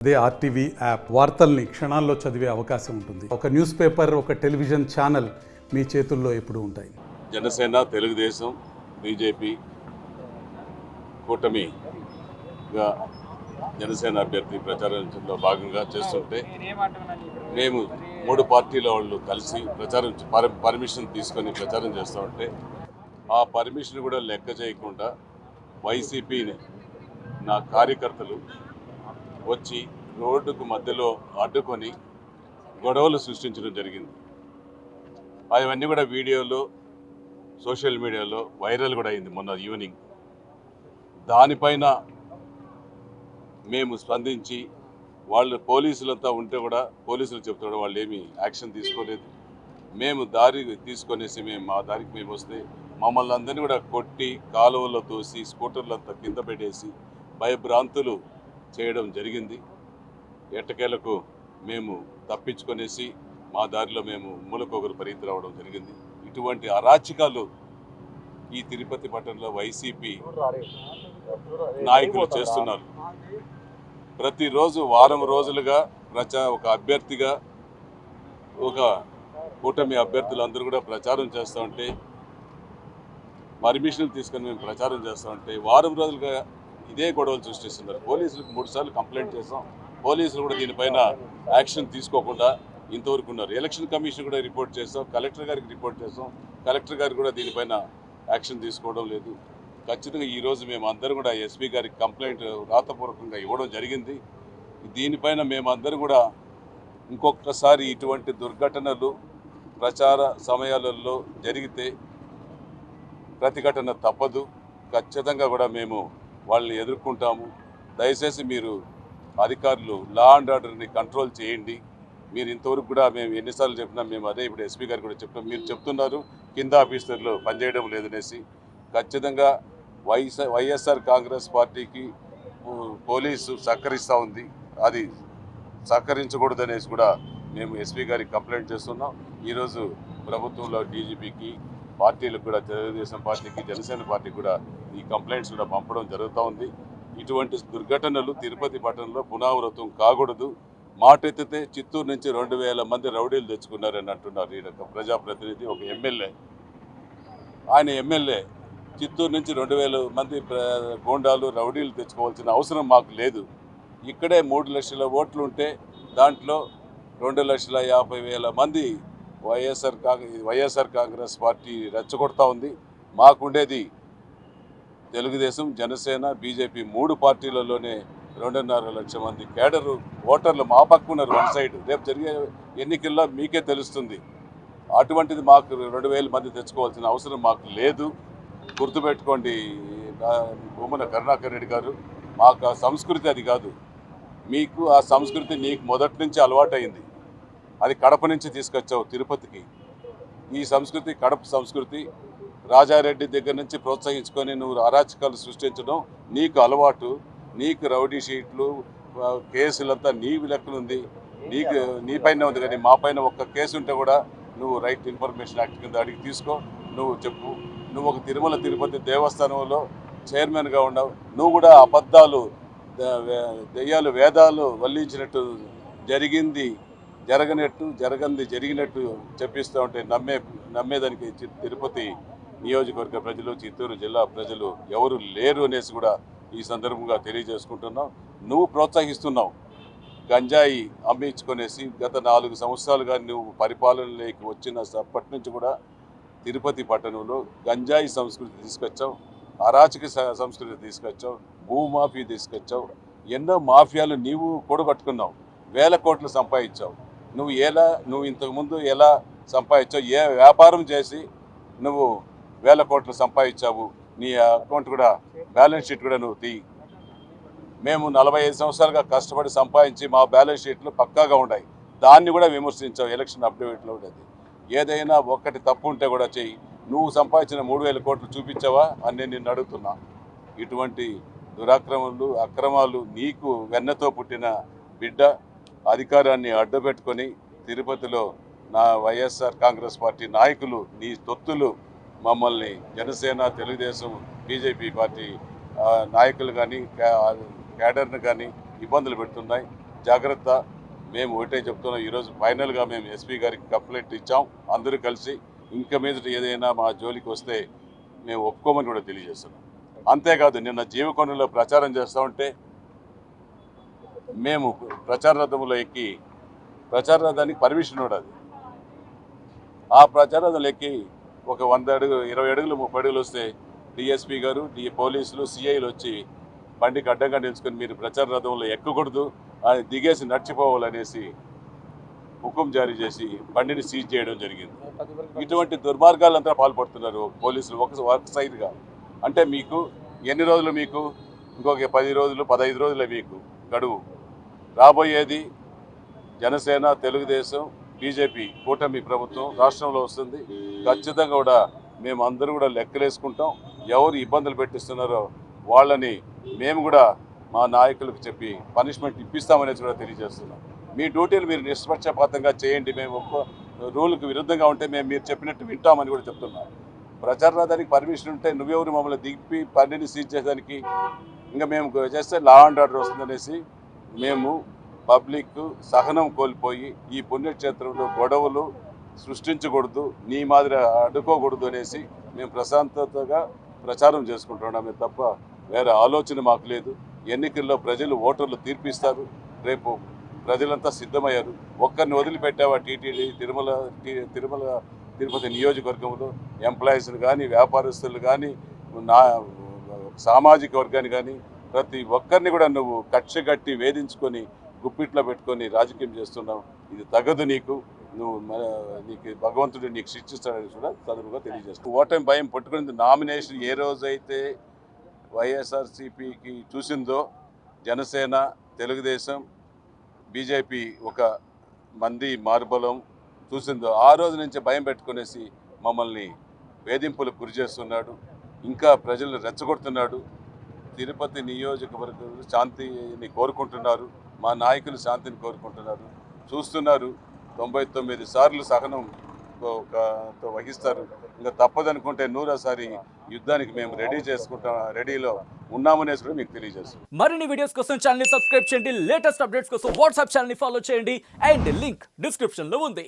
అదే RTV app వార్తల్ని క్షణాల్లో చదివే అవకాశం ఉంటుంది. ఒక న్యూస్ పేపర్, ఒక టెలివిజన్ ఛానల్ మీ చేతుల్లో ఎప్పుడూ ఉంటాయి. జనసేన, తెలుగుదేశం, బీజేపీ కూటమిగా జనసేన అభ్యర్థి ప్రచారంలో భాగంగా చేస్తుంటే మేము మూడు పార్టీల వాళ్ళు కలిసి పర్మిషన్ తీసుకొని ప్రచారం చేస్తూ ఉంటే ఆ పర్మిషన్ కూడా లెక్క చేయకుండా వైసీపీని నా కార్యకర్తలు వచ్చి రోడ్డుకు మధ్యలో అడ్డుకొని గొడవలు సృష్టించడం జరిగింది. అవన్నీ కూడా వీడియోలో సోషల్ మీడియాలో వైరల్ కూడా అయింది మొన్న ఈవినింగ్. దానిపైన మేము స్పందించి వాళ్ళు పోలీసులంతా ఉంటే కూడా పోలీసులు చెప్తాడు వాళ్ళు ఏమీ యాక్షన్ తీసుకోలేదు. మేము దారి తీసుకొనేసి మా దారికి మేము వస్తే మమ్మల్ని అందరినీ కూడా కొట్టి కాలువల్లో తోసి స్కూటర్లంతా కింద పెట్టేసి భయభ్రాంతులు చేయడం జరిగింది. ఎట్టకేలకు మేము తప్పించుకొనేసి మా దారిలో మేము మూలకొకరు పరిగెత్తి రావడం జరిగింది. ఇటువంటి అరాచకాలు ఈ తిరుపతి పట్టణంలో వైసీపీ నాయకులు చేస్తున్నారు. ప్రతిరోజు వారం రోజులుగా ఒక అభ్యర్థిగా ఒక కూటమి అభ్యర్థులందరూ కూడా ప్రచారం చేస్తూ ఉంటే పర్మిషన్లు తీసుకొని మేము ప్రచారం చేస్తూ ఉంటే వారం రోజులుగా ఇదే గొడవలు సృష్టిస్తున్నారు. పోలీసులకు 3 సార్లు కంప్లైంట్ చేసాం. పోలీసులు కూడా దీనిపైన యాక్షన్ తీసుకోకుండా ఇంతవరకు ఉన్నారు. ఎలక్షన్ కమిషన్ కూడా రిపోర్ట్ చేసాం, కలెక్టర్ గారికి రిపోర్ట్ చేసాం. కలెక్టర్ గారు కూడా దీనిపైన యాక్షన్ తీసుకోవడం లేదు. ఖచ్చితంగా ఈరోజు మేము అందరం కూడా ఎస్పీ గారికి కంప్లైంట్ రాతపూర్వకంగా ఇవ్వడం జరిగింది. దీనిపైన మేమందరం కూడా ఇంకొకసారి ఇటువంటి దుర్ఘటనలు ప్రచార సమయాలలో జరిగితే ప్రతిఘటన తప్పదు. ఖచ్చితంగా కూడా మేము వాళ్ళని ఎదుర్కొంటాము. దయచేసి మీరు అధికారులు లా అండ్ ఆర్డర్ని కంట్రోల్ చేయండి. మీరు ఇంతవరకు కూడా మేము ఎన్నిసార్లు చెప్పినా మేము అదే ఇప్పుడు ఎస్పీ గారు కూడా చెప్తాం. మీరు చెప్తున్నారు కింద ఆఫీసర్లు పనిచేయడం లేదనేసి. ఖచ్చితంగా వైఎస్ఆర్ కాంగ్రెస్ పార్టీకి పోలీసు సహకరిస్తూ ఉంది. అది సహకరించకూడదనేసి కూడా మేము ఎస్పీ గారికి కంప్లైంట్ చేస్తున్నాం. ఈరోజు ప్రభుత్వంలో డీజీపీకి పార్టీలకు కూడా తెలుగుదేశం పార్టీకి జనసేన పార్టీకి కూడా ఈ కంప్లైంట్స్ కూడా పంపడం జరుగుతూ ఉంది. ఇటువంటి దుర్ఘటనలు తిరుపతి పట్టణంలో పునరావృతం కాకూడదు. మాట ఎత్తితే చిత్తూరు నుంచి 2000 మంది రౌడీలు తెచ్చుకున్నారని అంటున్నారు. ఈ ప్రజాప్రతినిధి ఒక ఎమ్మెల్యే, ఆయన ఎమ్మెల్యే చిత్తూరు నుంచి 2000 మంది గోండాలు రౌడీలు తెచ్చుకోవాల్సిన అవసరం మాకు లేదు. ఇక్కడే 3 లక్షల ఓట్లు ఉంటే దాంట్లో 2,50,000 మంది వైఎస్ఆర్ కాంగ్రెస్ పార్టీ రెచ్చగొడతా ఉంది. మాకుండేది తెలుగుదేశం, జనసేన, బీజేపీ 3 పార్టీలలోనే 2.5 లక్షల మంది కేడరు ఓటర్లు మా పక్కున్నారు వన్ సైడ్. రేపు జరిగే ఎన్నికల్లో మీకే తెలుస్తుంది. అటువంటిది మాకు 2,000 మంది తెచ్చుకోవాల్సిన అవసరం మాకు లేదు. గుర్తుపెట్టుకోండి భూమన కరుణాకర్ రెడ్డి గారు, మాకు ఆ సంస్కృతి అది కాదు. మీకు ఆ సంస్కృతి నీకు మొదటి నుంచి అలవాటైంది. అది కడప నుంచి తీసుకొచ్చావు తిరుపతికి. ఈ సంస్కృతి కడప సంస్కృతి. రాజారెడ్డి దగ్గర నుంచి ప్రోత్సహించుకొని నువ్వు అరాచకాలు సృష్టించడం నీకు అలవాటు. నీకు రౌడీ షీట్లు కేసులంతా నీ లెక్కనుంది, నీపైన ఉంది. కానీ మా పైన ఒక్క కేసు ఉంటే కూడా నువ్వు రైట్ ఇన్ఫర్మేషన్ యాక్ట్ కింద అడిగి తీసుకో. నువ్వు చెప్పు. నువ్వు ఒక తిరుమల తిరుపతి దేవస్థానంలో చైర్మన్గా ఉన్నావు. నువ్వు కూడా అబద్ధాలు, దెయ్యాలు, వేదాలు వల్లించినట్టు జరిగినట్టు చెప్పిస్తూ ఉంటే నమ్మేదానికి తిరుపతి నియోజకవర్గ ప్రజలు, చిత్తూరు జిల్లా ప్రజలు ఎవరు లేరు అనేసి కూడా ఈ సందర్భంగా తెలియజేసుకుంటున్నాం. నువ్వు ప్రోత్సహిస్తున్నావు. గంజాయి అమ్మించుకొనేసి గత 4 సంవత్సరాలుగా నువ్వు పరిపాలనలోకి వచ్చినప్పటి నుంచి కూడా తిరుపతి పట్టణంలో గంజాయి సంస్కృతి తీసుకొచ్చావు, అరాచక సంస్కృతి తీసుకొచ్చావు, భూమాఫీ తీసుకొచ్చావు. ఎన్నో మాఫియాలు నీవు కూడగట్టుకున్నావు. 1000 కోట్లు సంపాదించావు. నువ్వు ఇంతకుముందు ఎలా సంపాదించావు, ఏ వ్యాపారం చేసి నువ్వు 1000 కోట్లు సంపాదించావు, నీ అకౌంట్ కూడా బ్యాలెన్స్ షీట్ కూడా నువ్వు తీ. మేము 45 సంవత్సరాలుగా కష్టపడి సంపాదించి మా బ్యాలెన్స్ షీట్లు పక్కాగా ఉన్నాయి. దాన్ని కూడా విమర్శించావు. ఎలక్షన్ అప్డేట్లో ఉండేది. ఏదైనా ఒక్కటి తప్పు ఉంటే కూడా చెయ్యి. నువ్వు సంపాదించిన 3,000 కోట్లు చూపించావా అని నేను నిన్ను అడుగుతున్నా. ఇటువంటి అక్రమాలు నీకు వెన్నతో పుట్టిన బిడ్డ అధికారాన్ని అడ్డుపెట్టుకొని తిరుపతిలో నా వైఎస్ఆర్ కాంగ్రెస్ పార్టీ నాయకులు నీ తొత్తులు మమ్మల్ని జనసేన, తెలుగుదేశం, బీజేపీ పార్టీ నాయకులు కానీ క్యాడర్ను కానీ ఇబ్బందులు పెడుతున్నాయి. జాగ్రత్త. మేము ఒకటే చెప్తున్నాం, ఈరోజు ఫైనల్గా మేము ఎస్పీ గారికి కంప్లైంట్ ఇచ్చాం. అందరూ కలిసి ఇంకా మీదట ఏదైనా మా జోలికి వస్తే మేము ఒప్పుకోమని కూడా తెలియజేస్తున్నాం. అంతేకాదు, నిన్న జీవకొండలో ప్రచారం చేస్తూ ఉంటే మేము ప్రచార రథంలో ఎక్కి, ప్రచార రథానికి పర్మిషన్ ఉండదు, ఆ ప్రచార రథంలో ఎక్కి ఒక 100 అడుగులు 20 అడుగులు 30 అడుగులు వస్తే డిఎస్పీ గారు పోలీసులు సిఐలు వచ్చి బండికి అడ్డంగా నిలుచుకొని మీరు ప్రచార రథంలో ఎక్కకూడదు, అది దిగేసి నడిచిపోవాలనేసి హుకుం జారీ చేసి బండిని సీజ్ చేయడం జరిగింది. ఇటువంటి దుర్మార్గాలంతా పాల్పడుతున్నారు పోలీసులు ఒక సైడ్గా. అంటే మీకు ఎన్ని రోజులు, మీకు ఇంకొక 10 రోజులు 15 రోజులే మీకు గడువు. రాబోయేది జనసేన, తెలుగుదేశం, బీజేపీ కూటమి ప్రభుత్వం రాష్ట్రంలో వస్తుంది. ఖచ్చితంగా కూడా మేము అందరూ కూడా లెక్కలేసుకుంటాం. ఎవరు ఇబ్బందులు పెట్టిస్తున్నారో వాళ్ళని మేము కూడా మా నాయకులకు చెప్పి పనిష్మెంట్ ఇప్పిస్తామనేది కూడా తెలియజేస్తున్నాం. మీ డ్యూటీలు మీరు నిష్పక్షపాతంగా చేయండి, మేము ఒక్క రూల్కి విరుద్ధంగా ఉంటే మేము మీరు చెప్పినట్టు వింటామని కూడా చెప్తున్నాం. ప్రచార రథానికి పర్మిషన్ ఉంటే నువ్వెవరు మమ్మల్ని దిప్పి బండిని సీజ్ చేసేదానికి? ఇంకా మేము చేస్తే లా అండ్ ఆర్డర్ వస్తుందనేసి మేము పబ్లిక్ సహనం కోల్పోయి ఈ పుణ్యక్షేత్రంలో గొడవలు సృష్టించకూడదు, నీ మాదిరి అడ్డుకోకూడదు అనేసి మేము ప్రశాంతతగా ప్రచారం చేసుకుంటున్నామే తప్ప వేరే ఆలోచన మాకు లేదు. ఎన్నికల్లో ప్రజలు ఓటర్లు తీర్పిస్తారు. రేపు ప్రజలంతా సిద్ధమయ్యారు. ఒక్కరిని వదిలిపెట్టావా టీటీడీ తిరుపతి నియోజకవర్గంలో ఎంప్లాయీస్ని కానీ, వ్యాపారస్తులు కానీ, సామాజిక వర్గాన్ని కానీ ప్రతి ఒక్కరిని కూడా నువ్వు కక్షగట్టి వేధించుకొని గుప్పిట్లో పెట్టుకొని రాజకీయం చేస్తున్నావు. ఇది తగదు నీకు. నీకు భగవంతుడు నీకు శిక్షిస్తాడని కూడా చదువుగా తెలియజేస్తాను. ఓటమి భయం పట్టుకుని నామినేషన్ ఏ రోజైతే వైఎస్ఆర్సీపీకి చూసిందో, జనసేన, తెలుగుదేశం, బీజేపీ ఒక మంది మార్బలం చూసిందో, ఆ రోజు నుంచి భయం పెట్టుకునేసి మమ్మల్ని వేధింపులకు గురి చేస్తున్నాడు. ఇంకా ప్రజలను రెచ్చగొడుతున్నాడు. తిరుపతి నియోజకవర్గంలో శాంతిని కోరుకుంటున్నారు, మా నాయకులు శాంతిని కోరుకుంటున్నారు. చూస్తున్నారు, 99 సార్లు సహనం వహిస్తారు. ఇంకా తప్పదనుకుంటే 100సారి యుద్ధానికి మేము రెడీలో ఉన్నామనేసి కూడా మీకు తెలియజేస్తాం. మరిన్ని వీడియోస్ కోసం ఛానల్ ని సబ్స్క్రైబ్ చేయండి, లేటెస్ట్ అప్డేట్స్ కోసం వాట్సాప్ ఛానల్ ని ఫాలో చేయండి అండ్ లింక్ డిస్క్రిప్షన్ లో ఉంది.